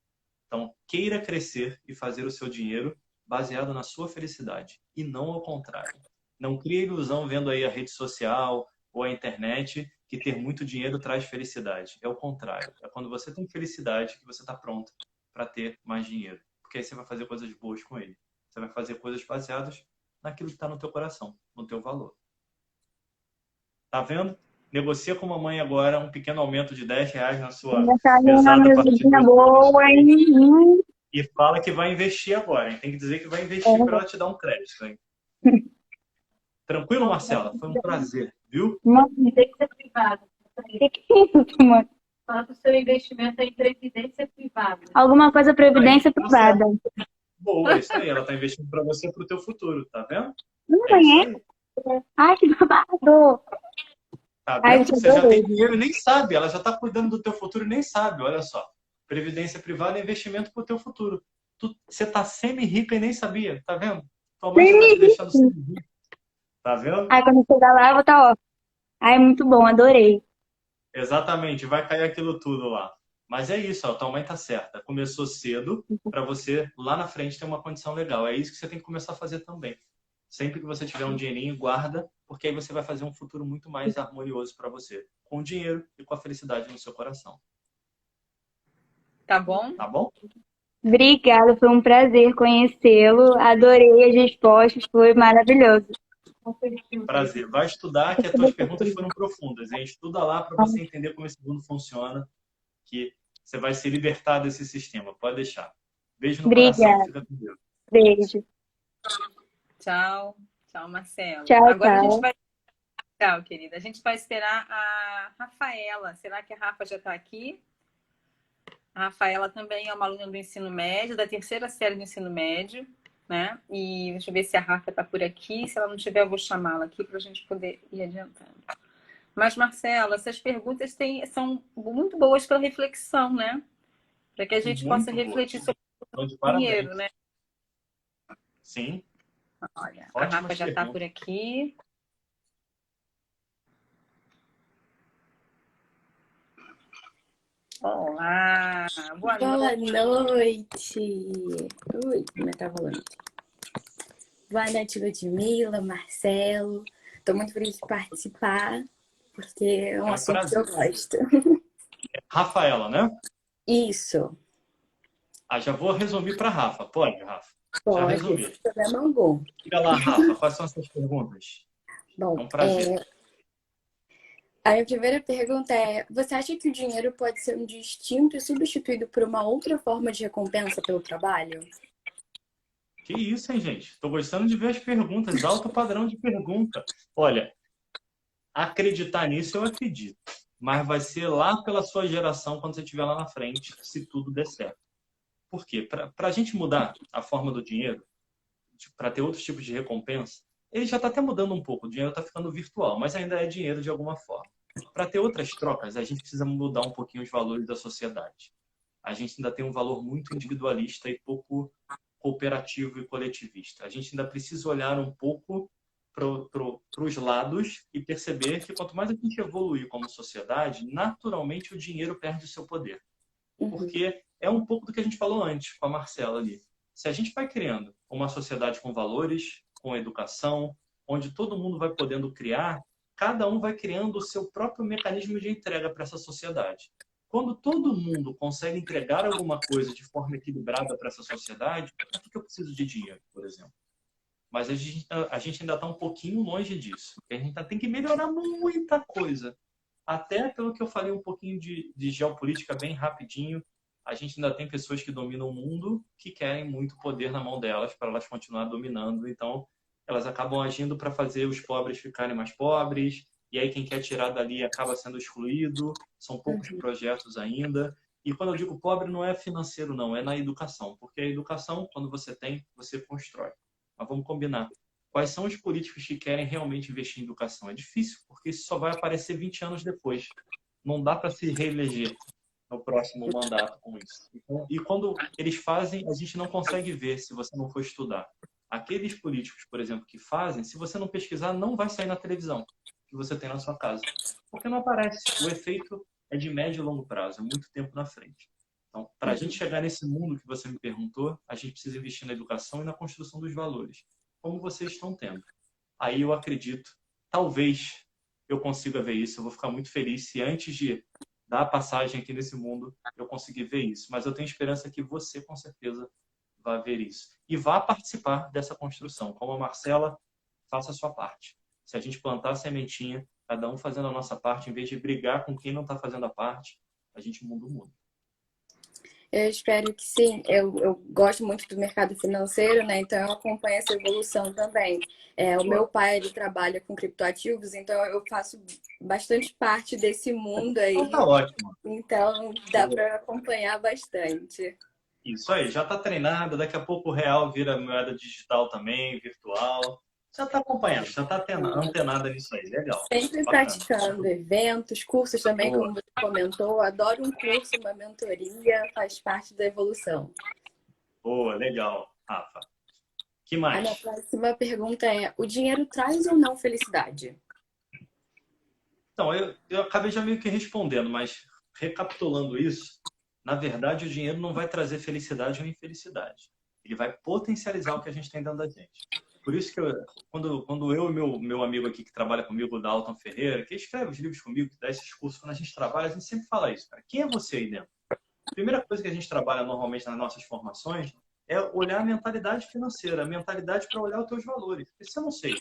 Então, queira crescer e fazer o seu dinheiro baseado na sua felicidade e não ao contrário. Não crie ilusão vendo aí a rede social ou a internet que ter muito dinheiro traz felicidade. É o contrário. É quando você tem felicidade que você está pronto para ter mais dinheiro. Porque aí você vai fazer coisas boas com ele. Você vai fazer coisas baseadas naquilo que está no teu coração, no teu valor. Tá vendo? Negocia com a mamãe agora um pequeno aumento de R$10 na sua mesada a partir de... E fala que vai investir agora, hein? Tem que dizer que vai investir para ela te dar um crédito, hein? Tranquilo, Marcela? Foi um prazer, viu? Tem que ser privado. Fala que o seu investimento é em previdência privada. Alguma coisa previdência privada. Boa, isso aí. Ela está investindo para você, para o teu futuro, tá vendo? Ai, que babado! Tá vendo? Você já tem dinheiro e nem sabe. Ela já está cuidando do teu futuro e nem sabe. Olha só. Previdência privada é investimento para o teu futuro. Você está semi-rica e nem sabia. Tá vendo? Tua mãe já está te deixando semi-rica. Tá vendo? Ai, quando chegar lá, eu vou estar, ó. Ah, é muito bom, adorei. Exatamente, vai cair aquilo tudo lá. Mas é isso, ó, tua mãe tá certa. Começou cedo para você lá na frente ter uma condição legal. É isso que você tem que começar a fazer também. Sempre que você tiver um dinheirinho, guarda, porque aí você vai fazer um futuro muito mais harmonioso para você, com o dinheiro e com a felicidade no seu coração. Tá bom? Tá bom? Obrigada, foi um prazer conhecê-lo. Adorei as respostas, foi maravilhoso. Prazer. Vai estudar, que as tuas perguntas foram profundas, hein? Estuda lá para você entender como esse mundo funciona, que você vai se libertar desse sistema. Pode deixar. Beijo no coração. Obrigada. Fica com Deus. Beijo. Tchau. Tchau, Marcelo. Tchau, Agora a gente tchau. vai. Tchau, querida. A gente vai esperar a Rafaela. Será que a Rafa já está aqui? A Rafaela também é uma aluna do ensino médio, da terceira série do ensino médio, né? E deixa eu ver se a Rafa está por aqui. Se ela não tiver, eu vou chamá-la aqui para a gente poder ir adiantando. Mas, Marcelo, essas perguntas são muito boas para reflexão, né? Para que a gente possa Muito boa. refletir sobre Então, de o parabéns. dinheiro, né? Sim. Olha, a Ótimas Rafa já está perguntas. por aqui. Olá, boa Boa noite. noite! Ui, como é que tá rolando? Boa noite, Ludmila, Marcelo. Estou muito feliz de participar, porque é um É um assunto que eu prazer. gosto. Rafaela, né? Isso, Já vou resumir para Rafa. Pode, Rafa? Já pode, resumi. sem problema algum. Diga lá, Rafa, quais são as suas perguntas? É Bom, um prazer. a minha primeira pergunta é: você acha que o dinheiro pode ser um distinto e substituído por uma outra forma de recompensa pelo trabalho? Que isso, hein, gente? Estou gostando de ver as perguntas, alto padrão de pergunta. Olha, acreditar nisso eu acredito, mas vai ser lá pela sua geração, quando você estiver lá na frente, se tudo der certo. Por quê? Para a gente mudar a forma do dinheiro, para ter outros tipos de recompensa, ele já está até mudando um pouco, o dinheiro está ficando virtual, mas ainda é dinheiro de alguma forma. Para ter outras trocas, a gente precisa mudar um pouquinho os valores da sociedade. A gente ainda tem um valor muito individualista e pouco cooperativo e coletivista. A gente ainda precisa olhar um pouco para os lados e perceber que quanto mais a gente evoluir como sociedade, naturalmente o dinheiro perde o seu poder. Porque é um pouco do que a gente falou antes com a Marcela ali. Se a gente vai criando uma sociedade com valores, com educação, onde todo mundo vai podendo criar, cada um vai criando o seu próprio mecanismo de entrega para essa sociedade. Quando todo mundo consegue entregar alguma coisa de forma equilibrada para essa sociedade, por que eu preciso de dinheiro, por exemplo? Mas a gente ainda está um pouquinho longe disso. A gente ainda tem que melhorar muita coisa. Até pelo que eu falei um pouquinho de geopolítica bem rapidinho, a gente ainda tem pessoas que dominam o mundo que querem muito poder na mão delas para elas continuar dominando. Então, elas acabam agindo para fazer os pobres ficarem mais pobres. E aí quem quer tirar dali acaba sendo excluído. São poucos projetos ainda. E quando eu digo pobre, não é financeiro, não. É na educação. Porque a educação, quando você tem, você constrói. Mas vamos combinar. Quais são os políticos que querem realmente investir em educação? É difícil, porque isso só vai aparecer 20 anos depois. Não dá para se reeleger no próximo mandato com isso. Então, e quando eles fazem, a gente não consegue ver se você não for estudar. Aqueles políticos, por exemplo, que fazem, se você não pesquisar, não vai sair na televisão que você tem na sua casa. Porque não aparece. O efeito é de médio e longo prazo, é muito tempo na frente. Então, para a gente chegar nesse mundo que você me perguntou, a gente precisa investir na educação e na construção dos valores, como vocês estão tendo. Aí eu acredito, talvez eu consiga ver isso. Eu vou ficar muito feliz se antes de dar a passagem aqui nesse mundo eu conseguir ver isso. Mas eu tenho esperança que você, com certeza, vai ver isso. E vá participar dessa construção. Como a Marcela, faça a sua parte. Se a gente plantar a sementinha, cada um fazendo a nossa parte, em vez de brigar com quem não está fazendo a parte, a gente muda o mundo. Eu espero que sim. Eu gosto muito do mercado financeiro, né? Então eu acompanho essa evolução também. O meu pai, ele trabalha com criptoativos, então eu faço bastante parte desse mundo aí. Então tá ótimo. Então dá para acompanhar bastante. Isso aí, já está treinada, daqui a pouco o real vira moeda digital também, virtual. Já está acompanhando, já está antenada nisso aí, legal. Sempre Bacana. praticando eventos, cursos também, como você comentou. Adoro um curso, uma mentoria, faz parte da evolução. Boa, legal, Rafa. Que A minha mais? próxima pergunta é: o dinheiro traz ou não felicidade? Então, eu acabei já meio que respondendo, mas recapitulando isso, na verdade, o dinheiro não vai trazer felicidade ou infelicidade. Ele vai potencializar o que a gente tem dentro da gente. Por isso que quando eu e meu amigo aqui que trabalha comigo, o Dalton Ferreira, que escreve os livros comigo, que dá esses cursos, quando a gente trabalha, a gente sempre fala isso, cara. Quem é você aí dentro? A primeira coisa que a gente trabalha normalmente nas nossas formações é olhar a mentalidade financeira, a mentalidade para olhar os teus valores. Porque se eu não sei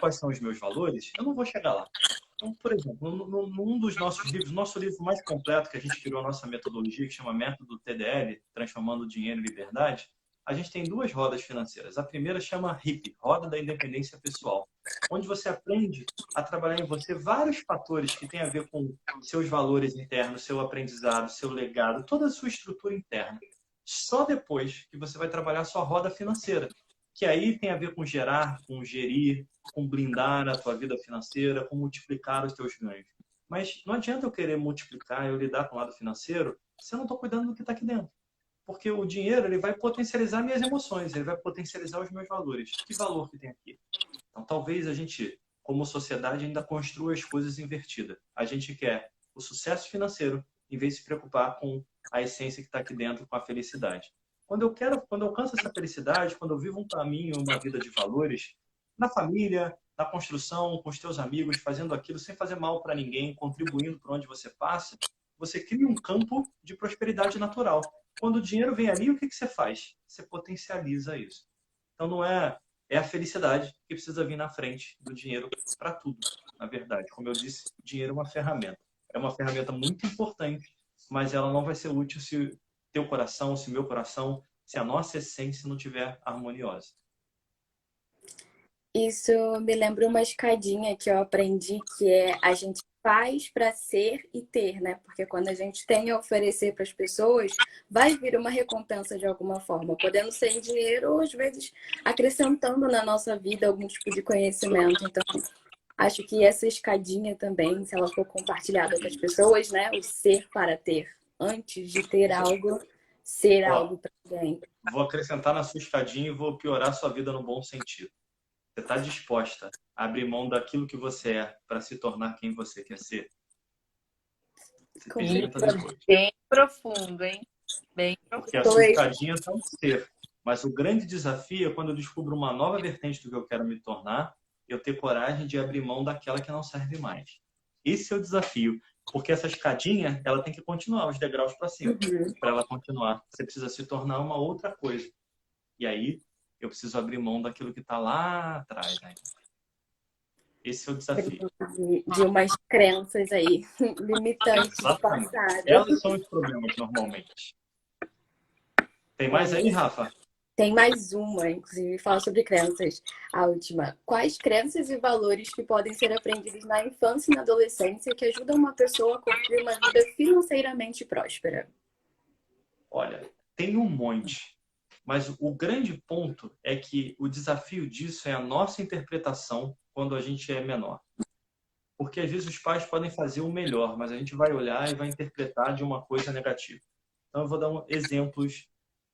quais são os meus valores, eu não vou chegar lá. Então, por exemplo, num dos nossos livros, nosso livro mais completo, que a gente criou a nossa metodologia, que chama Método TDL, Transformando Dinheiro em Liberdade, a gente tem duas rodas financeiras. A primeira chama RIP, Roda da Independência Pessoal, onde você aprende a trabalhar em você vários fatores que têm a ver com seus valores internos, seu aprendizado, seu legado, toda a sua estrutura interna. Só depois que você vai trabalhar a sua roda financeira, que aí tem a ver com gerar, com gerir, com blindar a tua vida financeira, com multiplicar os teus ganhos. Mas não adianta eu querer multiplicar, eu lidar com o lado financeiro, se eu não estou cuidando do que está aqui dentro. Porque o dinheiro ele vai potencializar minhas emoções, ele vai potencializar os meus valores. Que valor que tem aqui? Então, talvez a gente, como sociedade, ainda construa as coisas invertidas. A gente quer o sucesso financeiro, em vez de se preocupar com a essência que está aqui dentro, com a felicidade. Quando eu alcanço essa felicidade, quando eu vivo um caminho, uma vida de valores, na família, na construção, com os teus amigos, fazendo aquilo sem fazer mal para ninguém, contribuindo por onde você passa, você cria um campo de prosperidade natural. Quando o dinheiro vem ali, o que você faz? Você potencializa isso. Então não é a felicidade que precisa vir na frente do dinheiro para tudo, na verdade. Como eu disse, dinheiro é uma ferramenta. É uma ferramenta muito importante, mas ela não vai ser útil se teu coração, se meu coração, se a nossa essência não estiver harmoniosa. Isso me lembra uma escadinha que eu aprendi, que é a gente faz para ser e ter, né? Porque quando a gente tem a oferecer para as pessoas, vai vir uma recompensa de alguma forma, podendo ser em dinheiro ou às vezes acrescentando na nossa vida algum tipo de conhecimento. Então, acho que essa escadinha também, se ela for compartilhada com as pessoas, né? O ser para ter, antes de ter algo, ser algo para alguém. Vou acrescentar na sua escadinha e vou piorar a sua vida no bom sentido. Você está disposta a abrir mão daquilo que você é para se tornar quem você quer ser? Você pergunta depois. Bem profundo, hein? Bem profundo. Porque a sua escadinha está no ser. Mas o grande desafio é quando eu descubro uma nova vertente do que eu quero me tornar, eu ter coragem de abrir mão daquela que não serve mais. Esse é o desafio. Porque essa escadinha, ela tem que continuar os degraus para cima. Para ela continuar, você precisa se tornar uma outra coisa. E aí, eu preciso abrir mão daquilo que está lá atrás. Né? Esse é o desafio. De umas crenças aí, limitantes do passado. Elas são os problemas, normalmente. Tem mais aí, Rafa? Tem mais uma, inclusive, fala sobre crenças. A última. Quais crenças e valores que podem ser aprendidos na infância e na adolescência que ajudam uma pessoa a construir uma vida financeiramente próspera? Olha, tem um monte. Mas o grande ponto é que o desafio disso é a nossa interpretação quando a gente é menor. Porque às vezes os pais podem fazer o melhor, mas a gente vai olhar e vai interpretar de uma coisa negativa. Então eu vou dar exemplos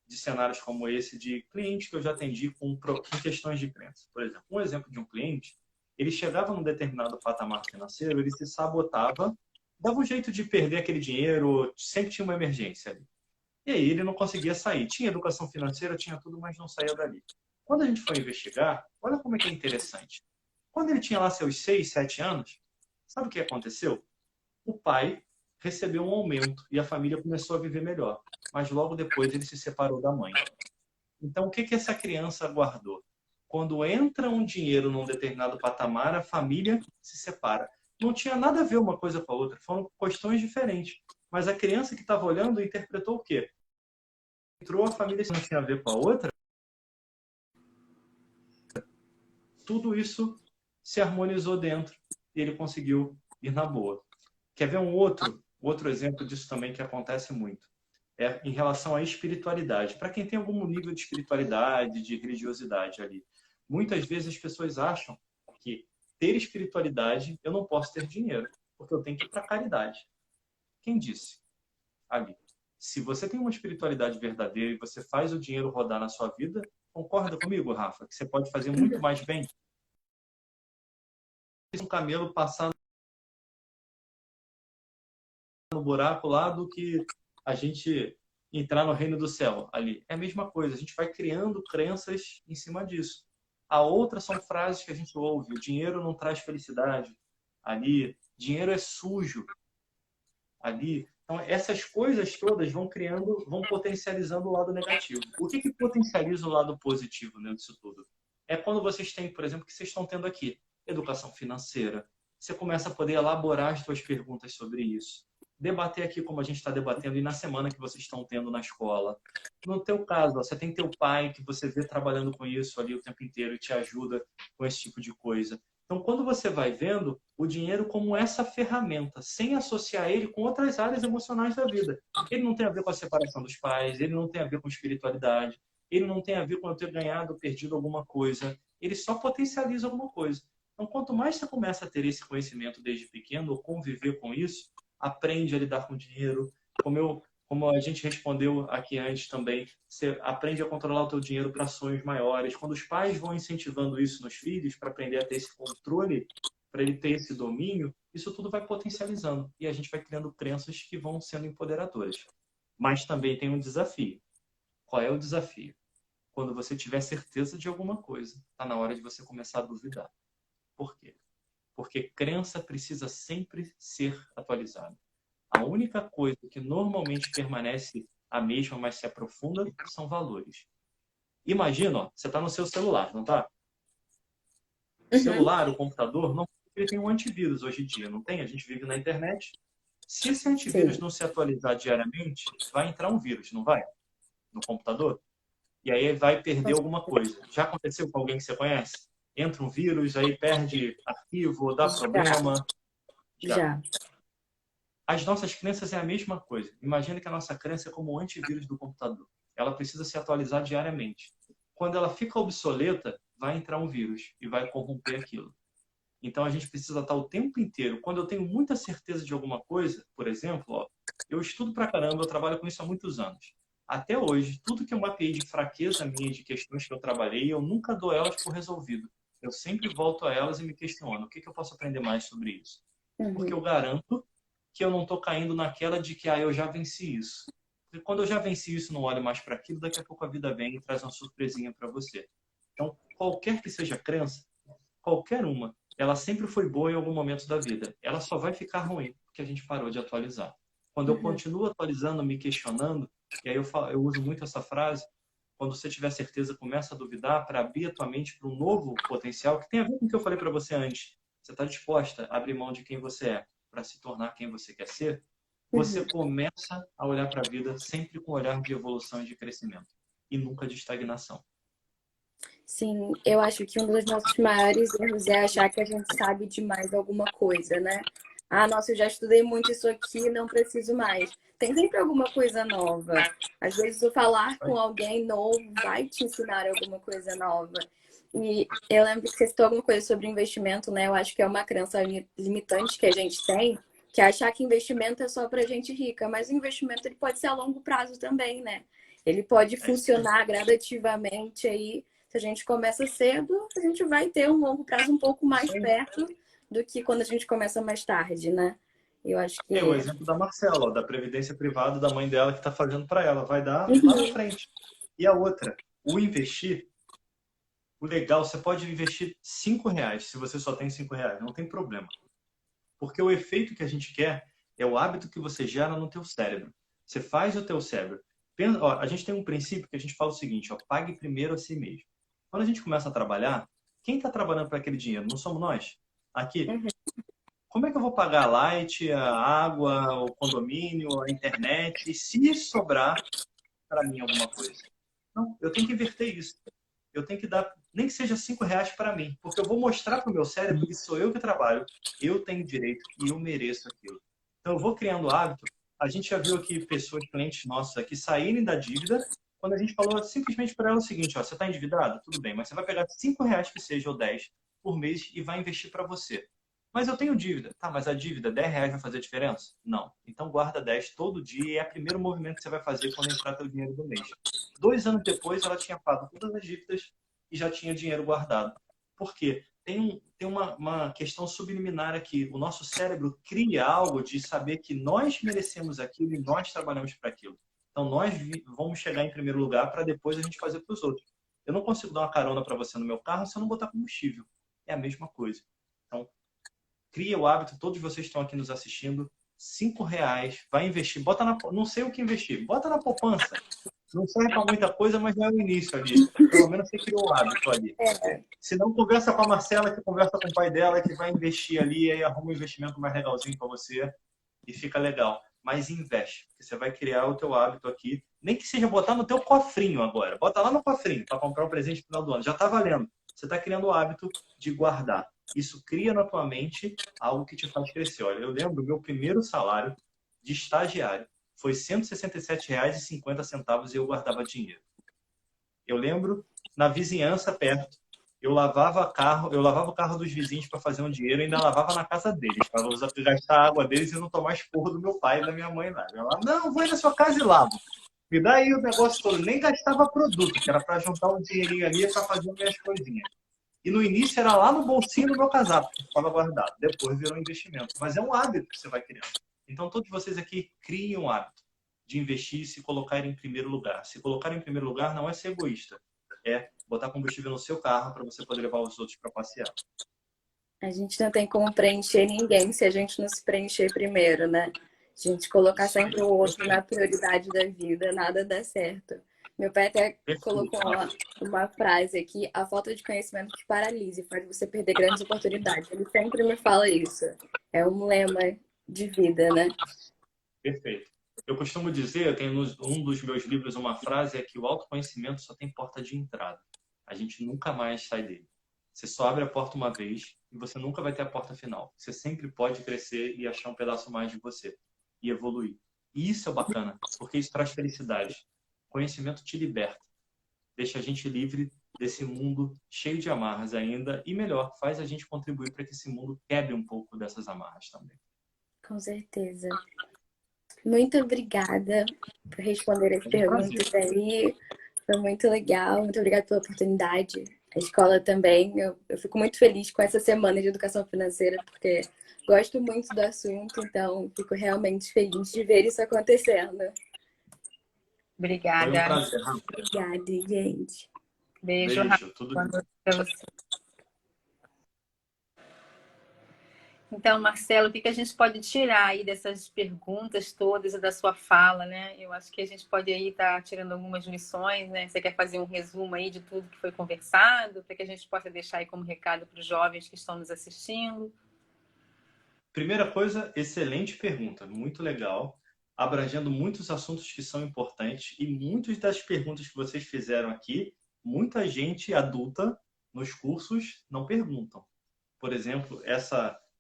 de cenários como esse de clientes que eu já atendi com questões de crença. Por exemplo, um exemplo de um cliente, ele chegava num determinado patamar financeiro, ele se sabotava, dava um jeito de perder aquele dinheiro, sempre tinha uma emergência ali. E aí ele não conseguia sair. Tinha educação financeira, tinha tudo, mas não saía dali. Quando a gente foi investigar, olha como é que é interessante. Quando ele tinha lá seus 6, 7 anos, sabe o que aconteceu? O pai recebeu um aumento e a família começou a viver melhor. Mas logo depois ele se separou da mãe. Então o que essa criança guardou? Quando entra um dinheiro num determinado patamar, a família se separa. Não tinha nada a ver uma coisa com a outra, foram questões diferentes. Mas a criança que estava olhando interpretou o quê? Entrou a família que não tinha a ver com a outra. Tudo isso se harmonizou dentro e ele conseguiu ir na boa. Quer ver um outro exemplo disso também que acontece muito? É em relação à espiritualidade. Para quem tem algum nível de espiritualidade, de religiosidade ali. Muitas vezes as pessoas acham que ter espiritualidade eu não posso ter dinheiro, porque eu tenho que ir para a caridade. Quem disse? Ali. Se você tem uma espiritualidade verdadeira e você faz o dinheiro rodar na sua vida, concorda comigo, Rafa? Que você pode fazer muito mais bem? Um camelo passando no buraco lá do que a gente entrar no reino do céu ali. É a mesma coisa, a gente vai criando crenças em cima disso. A outra são frases que a gente ouve: o dinheiro não traz felicidade. Ali, dinheiro é sujo. Ali. Então, essas coisas todas vão criando, vão potencializando o lado negativo. O que potencializa o lado positivo, né, disso tudo? É quando vocês têm, por exemplo, o que vocês estão tendo aqui, educação financeira. Você começa a poder elaborar as suas perguntas sobre isso. Debater aqui como a gente está debatendo e na semana que vocês estão tendo na escola. No teu caso, você tem teu pai que você vê trabalhando com isso ali o tempo inteiro e te ajuda com esse tipo de coisa. Então, quando você vai vendo o dinheiro como essa ferramenta, sem associar ele com outras áreas emocionais da vida. Ele não tem a ver com a separação dos pais, ele não tem a ver com espiritualidade, ele não tem a ver com eu ter ganhado ou perdido alguma coisa, ele só potencializa alguma coisa. Então, quanto mais você começa a ter esse conhecimento desde pequeno, ou conviver com isso, aprende a lidar com dinheiro, como a gente respondeu aqui antes também, você aprende a controlar o teu dinheiro para sonhos maiores. Quando os pais vão incentivando isso nos filhos, para aprender a ter esse controle, para ele ter esse domínio, isso tudo vai potencializando. E a gente vai criando crenças que vão sendo empoderadoras. Mas também tem um desafio. Qual é o desafio? Quando você tiver certeza de alguma coisa, está na hora de você começar a duvidar. Por quê? Porque crença precisa sempre ser atualizada. A única coisa que normalmente permanece a mesma, mas se aprofunda, são valores. Imagina, ó, você está no seu celular, não está? O celular, o computador, não, ele tem um antivírus hoje em dia, não tem? A gente vive na internet. Se esse antivírus não se atualizar diariamente, vai entrar um vírus, não vai? No computador? E aí vai perder alguma coisa. Já aconteceu com alguém que você conhece? Entra um vírus, aí perde arquivo, dá problema. Já. As nossas crenças é a mesma coisa. Imagina que a nossa crença é como o antivírus do computador. Ela precisa se atualizar diariamente. Quando ela fica obsoleta, vai entrar um vírus e vai corromper aquilo. Então a gente precisa estar o tempo inteiro. Quando eu tenho muita certeza de alguma coisa, por exemplo, ó, eu estudo pra caramba, eu trabalho com isso há muitos anos. Até hoje, tudo que eu mapeei de fraqueza minha, de questões que eu trabalhei, eu nunca dou elas por resolvido. Eu sempre volto a elas e me questiono. O que eu posso aprender mais sobre isso? Porque eu garanto que eu não estou caindo naquela de que eu já venci isso. Porque quando eu já venci isso, não olho mais para aquilo, daqui a pouco a vida vem e traz uma surpresinha para você. Então, qualquer que seja a crença, qualquer uma, ela sempre foi boa em algum momento da vida. Ela só vai ficar ruim porque a gente parou de atualizar. Quando eu continuo atualizando, me questionando, e aí eu uso muito essa frase, quando você tiver certeza, começa a duvidar para abrir a tua mente para um novo potencial que tem a ver com o que eu falei para você antes. Você está disposta a abrir mão de quem você é para se tornar quem você quer ser? Você começa a olhar para a vida sempre com um olhar de evolução e de crescimento. E nunca de estagnação. Sim, eu acho que um dos nossos maiores erros é achar que a gente sabe demais alguma coisa, né? Ah, nossa, eu já estudei muito isso aqui, não preciso mais. Tem sempre alguma coisa nova. Às vezes, o falar com alguém novo vai te ensinar alguma coisa nova. E eu lembro que você citou alguma coisa sobre investimento, né? Eu acho que é uma crença limitante que a gente tem, que é achar que investimento é só para gente rica. Mas o investimento ele pode ser a longo prazo também, né? Ele pode funcionar gradativamente aí. Se a gente começa cedo, a gente vai ter um longo prazo um pouco mais perto do que quando a gente começa mais tarde, né? Eu acho que... É o exemplo da Marcela, ó, da previdência privada da mãe dela que está fazendo para ela. Vai dar lá na frente. E a outra, o investir, o legal, você pode investir R$5 se você só tem R$5. Não tem problema. Porque o efeito que a gente quer é o hábito que você gera no teu cérebro. Você faz o teu cérebro. Pensa, ó, a gente tem um princípio que a gente fala o seguinte, ó, pague primeiro a si mesmo. Quando a gente começa a trabalhar, quem está trabalhando para aquele dinheiro? Não somos nós? Aqui. Como é que eu vou pagar a light, a água, o condomínio, a internet, e se sobrar para mim alguma coisa? Não, eu tenho que inverter isso. Eu tenho que dar, nem que seja R$5 para mim, porque eu vou mostrar para o meu cérebro que sou eu que trabalho, eu tenho direito e eu mereço aquilo. Então eu vou criando hábito. A gente já viu aqui pessoas, clientes nossos aqui, saírem da dívida quando a gente falou simplesmente para ela o seguinte, ó, você está endividado? Tudo bem, mas você vai pegar R$5 que seja ou 10 por mês e vai investir para você. Mas eu tenho dívida. Tá, mas a dívida, R$10 vai fazer diferença? Não. Então guarda 10 todo dia e é o primeiro movimento que você vai fazer quando entrar teu dinheiro do mês. 2 anos depois, ela tinha pago todas as dívidas e já tinha dinheiro guardado. Por quê? tem uma questão subliminar aqui. O nosso cérebro cria algo de saber que nós merecemos aquilo e nós trabalhamos para aquilo. Então, nós vamos chegar em primeiro lugar para depois a gente fazer para os outros. Eu não consigo dar uma carona para você no meu carro se eu não botar combustível. É a mesma coisa. Então, cria o hábito, todos vocês estão aqui nos assistindo, R$ 5, vai investir, bota não sei o que investir, bota na poupança. Não serve para muita coisa, mas não é o início ali. Pelo menos você criou o hábito ali. Se não, conversa com a Marcela, que conversa com o pai dela, que vai investir ali, e aí arruma um investimento mais legalzinho para você e fica legal. Mas investe, porque você vai criar o teu hábito aqui, nem que seja botar no teu cofrinho agora. Bota lá no cofrinho para comprar um presente no final do ano. Já está valendo. Você está criando o hábito de guardar. Isso cria na tua mente algo que te faz crescer. Olha, eu lembro, meu primeiro salário de estagiário foi R$ 167,50 e eu guardava dinheiro. Eu lembro, na vizinhança perto, eu lavava o carro dos vizinhos para fazer um dinheiro e ainda lavava na casa deles, para gastar a água deles e não tomar esporro do meu pai e da minha mãe lá. Eu lá, não, vou ir na sua casa e lavo. Me dá aí o negócio todo. Nem gastava produto, que era para juntar um dinheirinho ali para fazer minhas coisinhas. E no início era lá no bolsinho do meu casaco, que estava guardado. Depois virou investimento. Mas é um hábito que você vai criando. Então, todos vocês aqui criem um hábito de investir e se colocar em primeiro lugar. Se colocar em primeiro lugar não é ser egoísta. É botar combustível no seu carro para você poder levar os outros para passear. A gente não tem como preencher ninguém se a gente não se preencher primeiro, né? A gente colocar sempre o outro na prioridade da vida, nada dá certo. Meu pai até colocou uma frase aqui: a falta de conhecimento te paralisa e faz você perder grandes oportunidades. Ele sempre me fala isso. É um lema de vida, né? Perfeito. Eu costumo dizer, eu tenho um dos meus livros uma frase, é que o autoconhecimento só tem porta de entrada. A gente nunca mais sai dele. Você só abre a porta uma vez e você nunca vai ter a porta final. Você sempre pode crescer e achar um pedaço mais de você e evoluir. E isso é bacana, porque isso traz felicidade. Conhecimento te liberta. Deixa a gente livre desse mundo cheio de amarras ainda e, melhor, faz a gente contribuir para que esse mundo quebre um pouco dessas amarras também. Com certeza. Muito obrigada por responder as perguntas aí. Foi muito legal. Muito obrigada pela oportunidade. A escola também. Eu fico muito feliz com essa semana de educação financeira, porque gosto muito do assunto, então fico realmente feliz de ver isso acontecendo. Obrigada. Foi um prazer, Rafa. Obrigada, gente. Beijo, Rafa. Tudo Boa noite pra você. Então, Marcelo, o que a gente pode tirar aí dessas perguntas todas e da sua fala, né? Eu acho que a gente pode aí estar tirando algumas lições, né? Você quer fazer um resumo aí de tudo que foi conversado, para que a gente possa deixar aí como recado para os jovens que estão nos assistindo? Primeira coisa, excelente pergunta, muito legal, abrangendo muitos assuntos que são importantes e muitas das perguntas que vocês fizeram aqui, muita gente adulta nos cursos não perguntam. Por exemplo,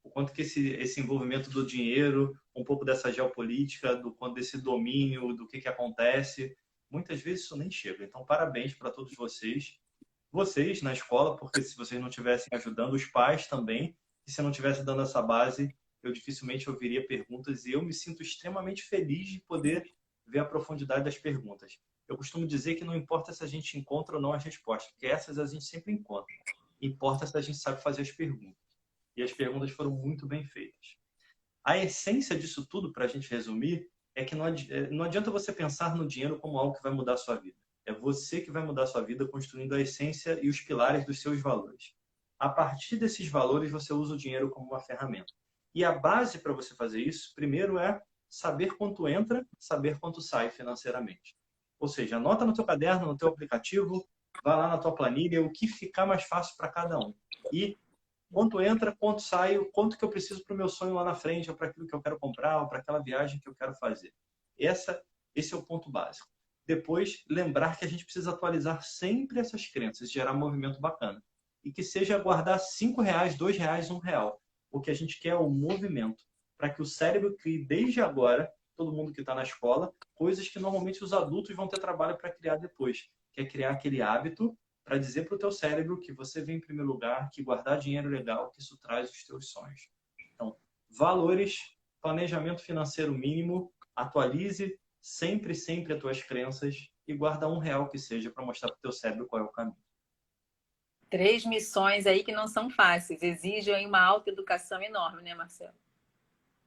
o quanto que esse envolvimento do dinheiro, um pouco dessa geopolítica, do quanto desse domínio, do que acontece, muitas vezes isso nem chega. Então, parabéns para todos vocês na escola, porque se vocês não estivessem ajudando, os pais também, e se não estivesse dando essa base, eu dificilmente ouviria perguntas e eu me sinto extremamente feliz de poder ver a profundidade das perguntas. Eu costumo dizer que não importa se a gente encontra ou não as respostas, porque essas a gente sempre encontra. Importa se a gente sabe fazer as perguntas. E as perguntas foram muito bem feitas. A essência disso tudo, para a gente resumir, é que não adianta você pensar no dinheiro como algo que vai mudar a sua vida. É você que vai mudar a sua vida construindo a essência e os pilares dos seus valores. A partir desses valores, você usa o dinheiro como uma ferramenta. E a base para você fazer isso, primeiro, é saber quanto entra, saber quanto sai financeiramente. Ou seja, anota no teu caderno, no teu aplicativo, vai lá na tua planilha, o que ficar mais fácil para cada um. E quanto entra, quanto sai, o quanto que eu preciso para o meu sonho lá na frente, ou para aquilo que eu quero comprar, ou para aquela viagem que eu quero fazer. Esse é o ponto básico. Depois, lembrar que a gente precisa atualizar sempre essas crenças, gerar um movimento bacana. E que seja guardar R$5, R$2, R$1. O que a gente quer é o movimento, para que o cérebro crie desde agora, todo mundo que está na escola, coisas que normalmente os adultos vão ter trabalho para criar depois, que é criar aquele hábito para dizer para o teu cérebro que você vem em primeiro lugar, que guardar dinheiro é legal, que isso traz os teus sonhos. Então, valores, planejamento financeiro mínimo, atualize sempre as tuas crenças e guarda R$1 que seja para mostrar para o teu cérebro qual é o caminho. 3 missões aí que não são fáceis, exigem aí uma autoeducação enorme, né, Marcelo?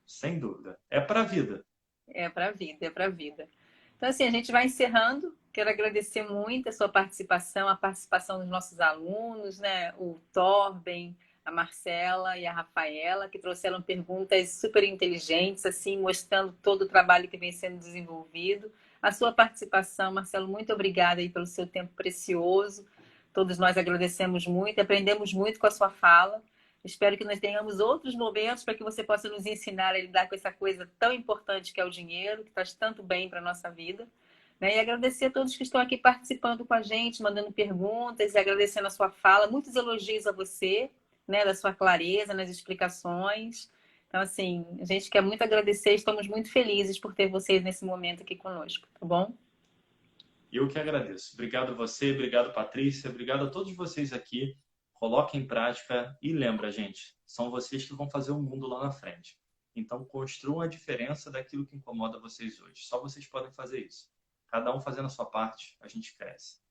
Sem dúvida. É para a vida. É para a vida, é para a vida. Então, assim, a gente vai encerrando. Quero agradecer muito a sua participação, a participação dos nossos alunos, né? O Torben, a Marcela e a Rafaela, que trouxeram perguntas super inteligentes, assim, mostrando todo o trabalho que vem sendo desenvolvido. A sua participação, Marcelo, muito obrigada aí pelo seu tempo precioso. Todos nós agradecemos muito, aprendemos muito com a sua fala. Espero que nós tenhamos outros momentos para que você possa nos ensinar a lidar com essa coisa tão importante que é o dinheiro, que faz tanto bem para a nossa vida. Né? E agradecer a todos que estão aqui participando com a gente, mandando perguntas e agradecendo a sua fala. Muitos elogios a você, né, da sua clareza nas explicações. Então, assim, a gente quer muito agradecer e estamos muito felizes por ter vocês nesse momento aqui conosco, tá bom? Eu que agradeço. Obrigado a você, obrigado, Patrícia, obrigado a todos vocês aqui. Coloquem em prática e lembra, gente, são vocês que vão fazer o mundo lá na frente. Então, construam a diferença daquilo que incomoda vocês hoje. Só vocês podem fazer isso. Cada um fazendo a sua parte, a gente cresce.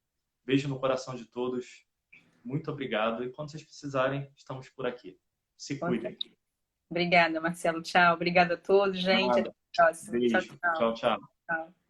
Beijo no coração de todos. Muito obrigado. E quando vocês precisarem, estamos por aqui. Se cuidem. Obrigada, Marcelo. Tchau. Obrigada a todos, gente. Até a próxima. Beijo. Tchau, tchau. Tchau, tchau. Tchau.